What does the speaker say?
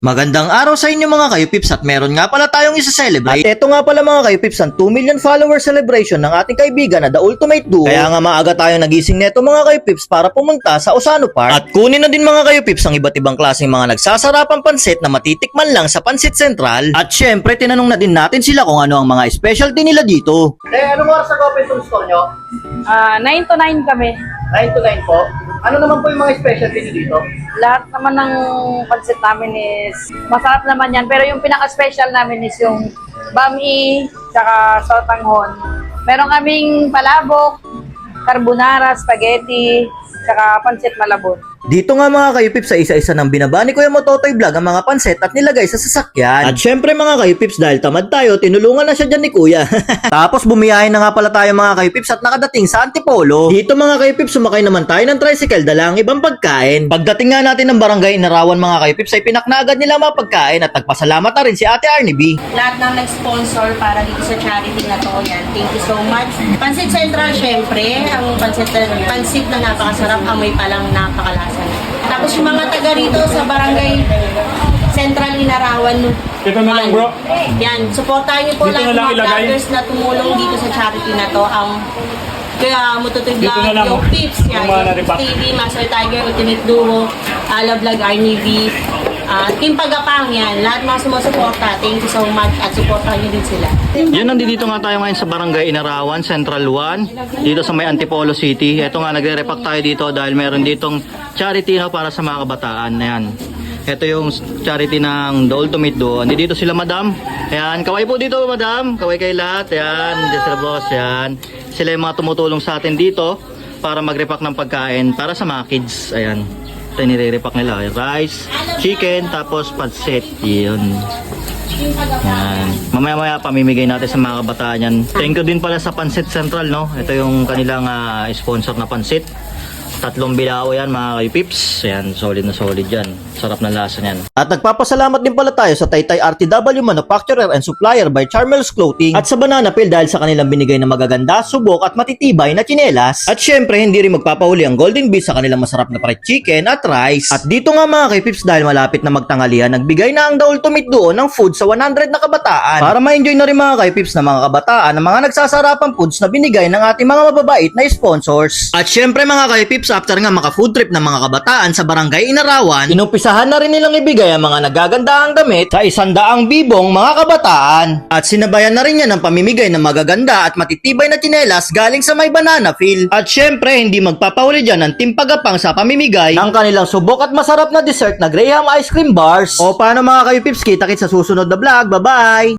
Magandang araw sa inyo mga kayo-pips at meron nga pala tayong isa-celebrate. At eto nga pala mga kayo-pips ang 2 million follower celebration ng ating kaibigan na The Ultimate Duo. Kaya nga maaga tayong nagising neto mga kayo-pips para pumunta sa Osano Park. At kunin na din mga kayo-pips ang iba't ibang klaseng mga nagsasarapang pansit na matitikman lang sa Pansit Central. At syempre tinanong na din natin sila kung ano ang mga specialty nila dito. Anong oras nag-open itong store nyo? 9 to 9 kami. 9 to 9 po. Ano naman po yung mga specialty nyo dito? Lahat naman ng pansit namin is masarap naman yan. Pero yung pinaka-special namin is yung bami, tsaka sotanghon. Meron kaming palabok, carbonara, spaghetti, tsaka pansit malabon. Dito nga mga kayo-pips sa isa-isa ng binaba ni Kuya Mototoy Vlog ang mga panset at nilagay sa sasakyan. At syempre mga kayo-pips dahil tamad tayo, tinulungan na siya dyan ni Kuya. Tapos bumiyahin na nga pala tayo mga kayo-pips at nakadating sa Antipolo. Dito mga kayo-pips sumakay naman tayo ng tricycle dala ang ibang pagkain. Pagdating nga natin ng barangay Inarawan mga kayo-pips ay pinaknagad nila mga pagkain at nagpasalamat na rin si Ate Arnie B. Lahat ng nag-sponsor para dito sa charity na to, yan. Thank you so much. Pansit Central, syempre, ang pansit na napakasarap, amoy pa lang napakalasa. Tapos yung mga taga rito sa barangay Central Inarawan. Ito na lang bro. Yan, supportahan niyo po Dito lahat na lang ng mga ilagay. vloggers na tumulong dito sa charity na to. Ang kaya Mototoy Dito Vlog, na lang, yung Pips, yan, yung mga yung naripak. TV, Master Tiger, Ultimate Duo, Ala Vlog, Arnie V, Team Pagapang, yan. Lahat mga sumusuporta. Thank you so much at supportahan niyo din sila. Yan, nandito nga tayo ngayon sa Barangay Inarawan, Central 1, dito sa may Antipolo City. Ito nga, nagre-repack tayo dito dahil meron ditong charity no, para sa mga kabataan. Ayan. Ito yung charity ng The Ultimate Duo. Dito sila madam. Ayan, kaway po dito madam. Kaway kayo lahat. Ayan, dito sila boss. Ayan. Sila yung mga tumutulong sa atin dito para mag-repack ng pagkain para sa mga kids. Ayan. Ito yung nire-repack nila. Rice, chicken, tapos pansit. Yun. Yan. Mamaya-maya pamimigay natin sa mga kabataan yan. Thank you din pala sa Pansit Central, no? Ito yung kanilang sponsor na pansit. 3 bilao yan mga kay-pips. Yan, solid na solid yan. Sarap na lasa yan. At nagpapasalamat din pala tayo sa Taytay RTW Manufacturer and Supplier by Charmel's Clothing at sa Banana Peel dahil sa kanilang binigay na magaganda, subok at matitibay na tsinelas. At syempre, hindi rin magpapahuli ang Golden Bees sa kanilang masarap na fried chicken at rice. At dito nga mga kay-pips dahil malapit na magtanghalian, nagbigay na ang The Ultimate Duo ng food sa 100 na kabataan para ma-enjoy na rin mga kay-pips na mga kabataan ng mga nagsasarapang foods na binigay ng ating mga mababait na sponsors. At syempre mga kay-pips, after nga maka-food trip ng mga kabataan sa Barangay Inarawan, inumpisahan na rin nilang ibigay ang mga nagagandahang damit sa 100 bibong mga kabataan. At sinabayan na rin yan ng pamimigay ng magaganda at matitibay na tsinelas galing sa may Banana Peel. At syempre, hindi magpapahuli dyan ng Team Pagapang sa pamimigay ng kanilang subok at masarap na dessert na Graham Ice Cream Bars. O paano mga kayo-pips, kita-kits sa susunod na vlog. Bye-bye!